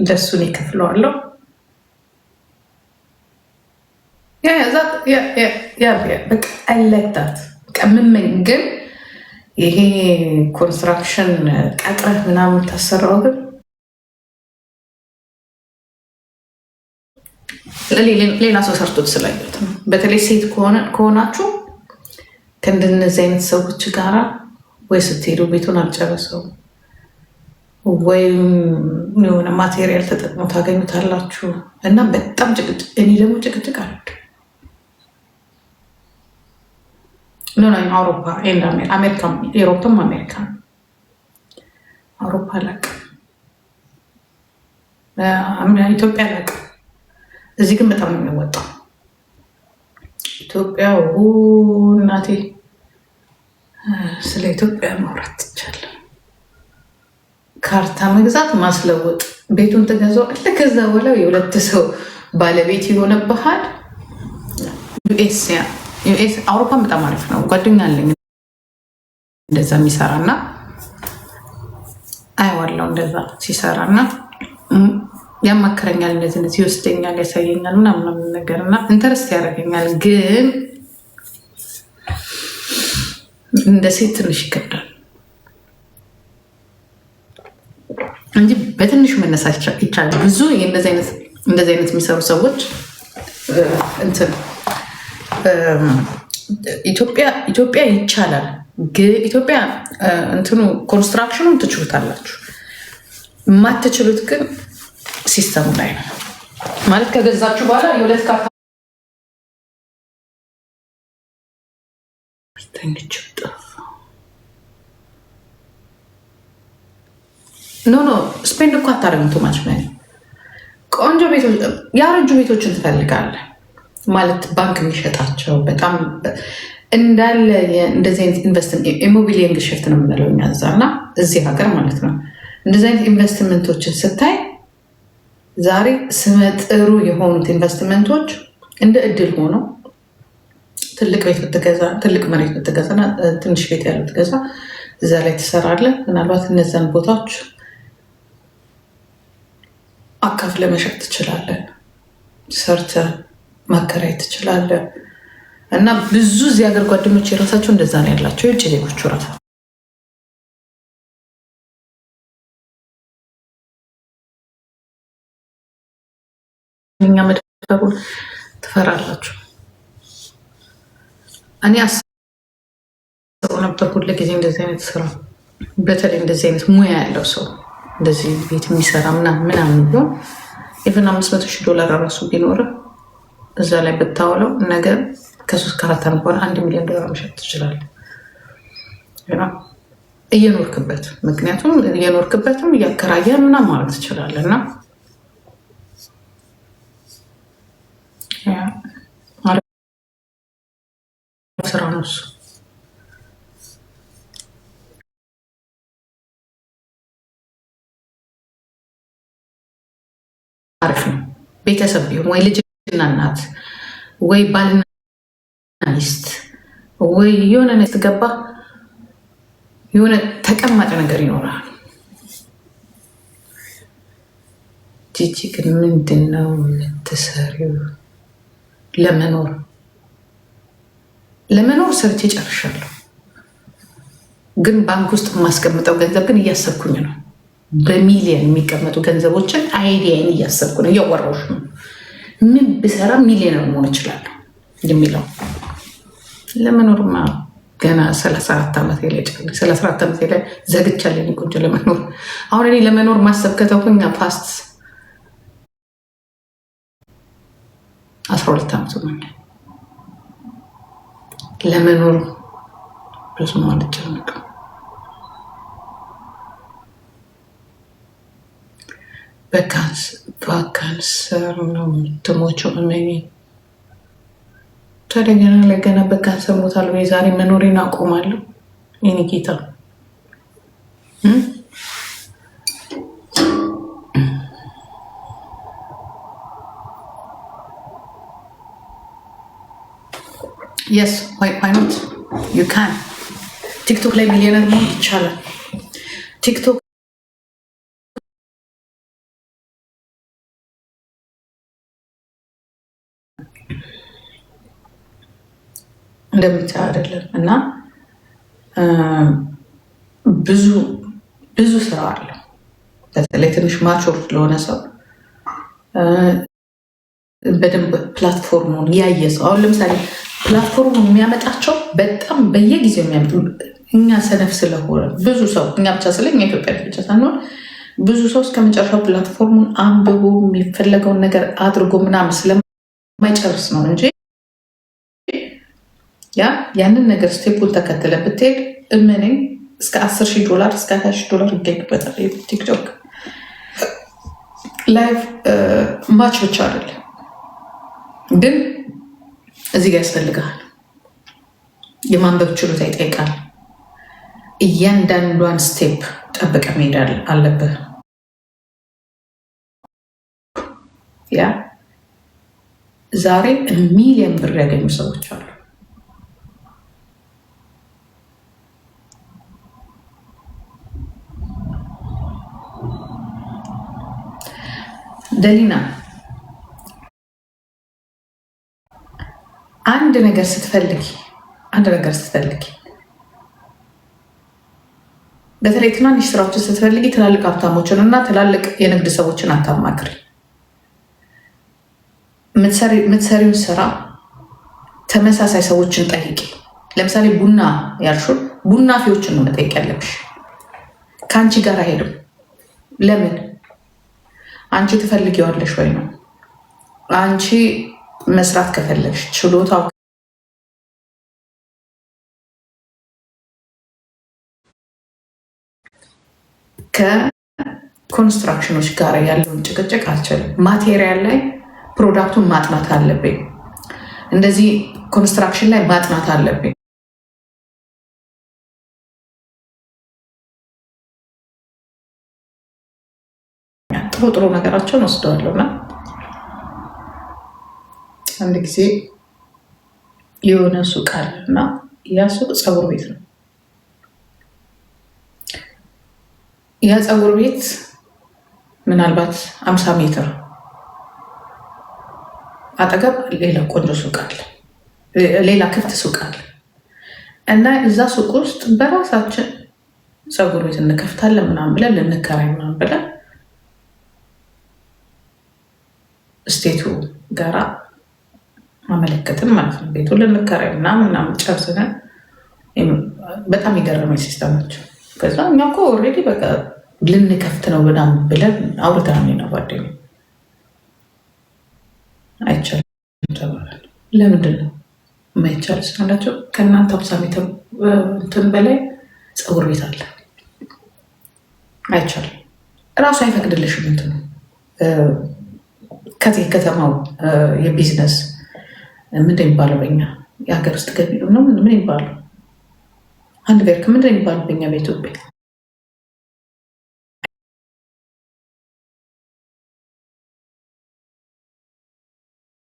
ለሱን ይከፍለዋለሁ። በቃ አይለታት ቀምመኝ ግን ይሄ ኮንስትራክሽን ቀጥረህ ምናምን ታሰራው ግን ሌላ ሰው ሰርቶት ስላየሁት ነው። በተለይ ሴት ከሆናችሁ ከእንደነዚህ አይነት ሰዎች ጋራ ወይ ስትሄዱ ቤቱን አልጨረሰው ወይም የሆነ ማቴሪያል ተጠቅሞ ታገኙታላችሁ እና በጣም ጭቅጭቅ። እኔ ደግሞ ጭቅጭቅ አልወድም። አውሮፓ አሜሪካ፣ ኤሮፕም አሜሪካ፣ አውሮፓ አላውቅም፣ ኢትዮጵያ አላውቅም። እዚህ ግን በጣም ነው የሚወጣው። ኢትዮጵያ እናቴ፣ ስለ ኢትዮጵያ ማውራት ትቻለህ። ካርታ መግዛት፣ ማስለወጥ፣ ቤቱን ትገዛዋለህ። ከዛ በኋላ የሁለት ሰው ባለቤት የሆነብሃል። ዩኤስ አውሮፓን በጣም አሪፍ ነው። ጓደኛ አለኝ እንደዛ የሚሰራ እና አየዋለሁ እንደዛ ሲሰራ እና ያማክረኛል፣ እንደዚህ ይወስደኛል፣ ያሳየኛል ምናምን ነገር እና ኢንተረስት ያደርገኛል። ግን እንደ ሴት ትንሽ ይከብዳል እንጂ በትንሹ መነሳት ይቻላል። ብዙ እንደዚህ አይነት የሚሰሩ ሰዎች እንትን ኢትዮጵያ ይቻላል። ግን ኢትዮጵያ እንትኑ ኮንስትራክሽኑን ትችሉታላችሁ። የማትችሉት ግን ሲስተሙ ላይ ነው። ማለት ከገዛችሁ በኋላ የሁለት ካርታ ኖ ስፔንድ እኮ አታደርግም። ቶማች ቆንጆ ቤቶች፣ ያረጁ ቤቶችን ትፈልጋለህ ማለት ባንክ የሚሸጣቸው በጣም እንዳለ እንደዚህ አይነት ኢንቨስትመንት ኢሞቢሊየን ግሽፍት ነው የምንለው እኛ እዛ እና እዚህ ሀገር ማለት ነው። እንደዚህ አይነት ኢንቨስትመንቶችን ስታይ ዛሬ ስመጥሩ የሆኑት ኢንቨስትመንቶች እንደ እድል ሆነው ትልቅ ቤት ብትገዛ፣ ትልቅ መሬት ብትገዛ፣ ትንሽ ቤት ያለው ብትገዛ እዛ ላይ ትሰራለህ። ምናልባት እነዛን ቦታዎች አካፍለህ መሸጥ ትችላለህ፣ ሰርተህ ማከራየት ትችላለህ። እና ብዙ እዚህ ሀገር ጓደኞች የራሳቸው እንደዛ ነው ያላቸው፣ የውጭ ዜጎቹ ራሳ እኛ መድፈሩን ትፈራላችሁ። እኔ አስበው ነበር ሁሉ ጊዜ እንደዚህ አይነት ስራ፣ በተለይ እንደዚህ አይነት ሙያ ያለው ሰው እንደዚህ ቤት የሚሰራ ምናምን ቢሆን ኢቨን $500,000 ራሱ ቢኖር እዛ ላይ ብታውለው ነገር ከ3-4 ዓመት በኋላ $1 ሚሊዮን መሸጥ ትችላለህ እየኖርክበት። ምክንያቱም እየኖርክበትም እያከራየህ ምናምን ማለት ትችላለህ። እና ስራ ነው እሱ። አሪፍ ነው። ቤተሰብ ቢሆን ወይ ልጅና እናት ወይ ባልና ሚስት ወይ የሆነ ነት ገባ የሆነ ተቀማጭ ነገር ይኖራል። ጂጂ ግን ምንድን ነው የምትሰሪው? ለመኖር ሰርቼ ጨርሻለሁ። ግን ባንክ ውስጥ የማስቀምጠው ገንዘብ ግን እያሰብኩኝ ነው። በሚሊየን የሚቀመጡ ገንዘቦችን አይዲያን እያሰብኩ ነው፣ እያወራሁሽ ነው። ምን ብሰራ ሚሊዮነር መሆን እችላለሁ የሚለው ለመኖርማ ገና 34 ዓመት ላይ 34 ዓመት ላይ ዘግቻለሁ። ቆንጆ ለመኖር አሁን እኔ ለመኖር ማሰብ ከተውኩኝ ፓስት 12 ዓመት ሆኖኛል። ለመኖር ብዙ አልጨነቅም። በካንሰር ነው የምትሞቸው። እመኝ ታዲያ ገና በካንሰር ሞታለሁ ወይ? ዛሬ መኖሬን አቆማለሁ? የኔ ጌታ የስ ዋይኖት ዩ ካን። ቲክቶክ ላይ ሚሊዮነር መሆን ይቻላል። ቲክቶክ እንደምታይ አይደለም። እና ብዙ ስራ አለ። በተለይ ትንሽ ማቾር ለሆነ ሰው በደንብ ፕላትፎርሙን ያየ ሰው አሁን ለምሳሌ ፕላትፎርሙ የሚያመጣቸው በጣም በየጊዜው የሚያመጡ እኛ ሰነፍ ስለሆነ ብዙ ሰው እኛ ብቻ ስለ እኛ ኢትዮጵያ ብቻ ሳንሆን ብዙ ሰው እስከ መጨረሻው ፕላትፎርሙን አንብቦ የሚፈለገውን ነገር አድርጎ ምናምን ስለማይጨርስ ነው እንጂ ያንን ነገር ስቴፑን ተከትለ ብትሄድ እመነኝ እስከ $10,000 እስከ $20,000 ይገኝበታል። ቲክቶክ ላይቭ ማች ብቻ አይደለም፣ ግን እዚህ ጋር ያስፈልጋል። የማንበብ ችሎታ ይጠይቃል። እያንዳንዷን ስቴፕ ጠብቀ መሄድ አለብህ። ዛሬ ሚሊዮን ብር ያገኙ ሰዎች አሉ። ደሊና አንድ ነገር ስትፈልጊ በተለይ ትናንሽ ስራዎችን ስትፈልጊ ትላልቅ ሀብታሞችን እና ትላልቅ የንግድ ሰዎችን አታማክሪ። የምትሰሪውን ስራ ተመሳሳይ ሰዎችን ጠይቂ። ለምሳሌ ቡና ያልሹን ቡና ፊዎችን ነው መጠየቅ ያለብሽ። ከአንቺ ጋር አይሄድም። ለምን? አንቺ ትፈልጊዋለሽ ወይ ነው። አንቺ መስራት ከፈለግሽ ችሎታው ከኮንስትራክሽኖች ጋር ያለውን ጭቅጭቅ አልችልም። ማቴሪያል ላይ ፕሮዳክቱን ማጥናት አለብኝ። እንደዚህ ኮንስትራክሽን ላይ ማጥናት አለብኝ። ጥሩ ነገራቸውን ወስደዋለሁ እና አንድ ጊዜ የሆነ ሱቅ አለ እና ያ ሱቅ ፀጉር ቤት ነው። ያ ፀጉር ቤት ምናልባት 50 ሜትር አጠገብ ሌላ ቆንጆ ሱቅ አለ፣ ሌላ ክፍት ሱቅ አለ እና እዛ ሱቅ ውስጥ በራሳችን ፀጉር ቤት እንከፍታለን ምናምን ብለን ልንከራይ ምናምን ብለን ስቴቱ ጋራ አመለከትን ማለት ነው። ቤቱ ልንከራይ ምናምን ጨርሰን በጣም የገረመኝ ሲስተማቸው። ከዛ እኛ እኮ ኦልሬዲ በቃ ልንከፍት ነው ምናምን ብለን አውርተን ነው ጓደኛዬ አይቻልም ተባለ። ለምንድን ነው የማይቻል ስላላቸው ከእናንተ 50 ሜትር እንትን በላይ ፀጉር ቤት አለ፣ አይቻልም። እራሱ አይፈቅድልሽም። እንትኑ ከተማው የቢዝነስ ምንድን የሚባለው በኛ የሀገር ውስጥ ገቢ ነው ምን ይባለው አንድ ቤርክ ምንድን የሚባለው በኛ በኢትዮጵያ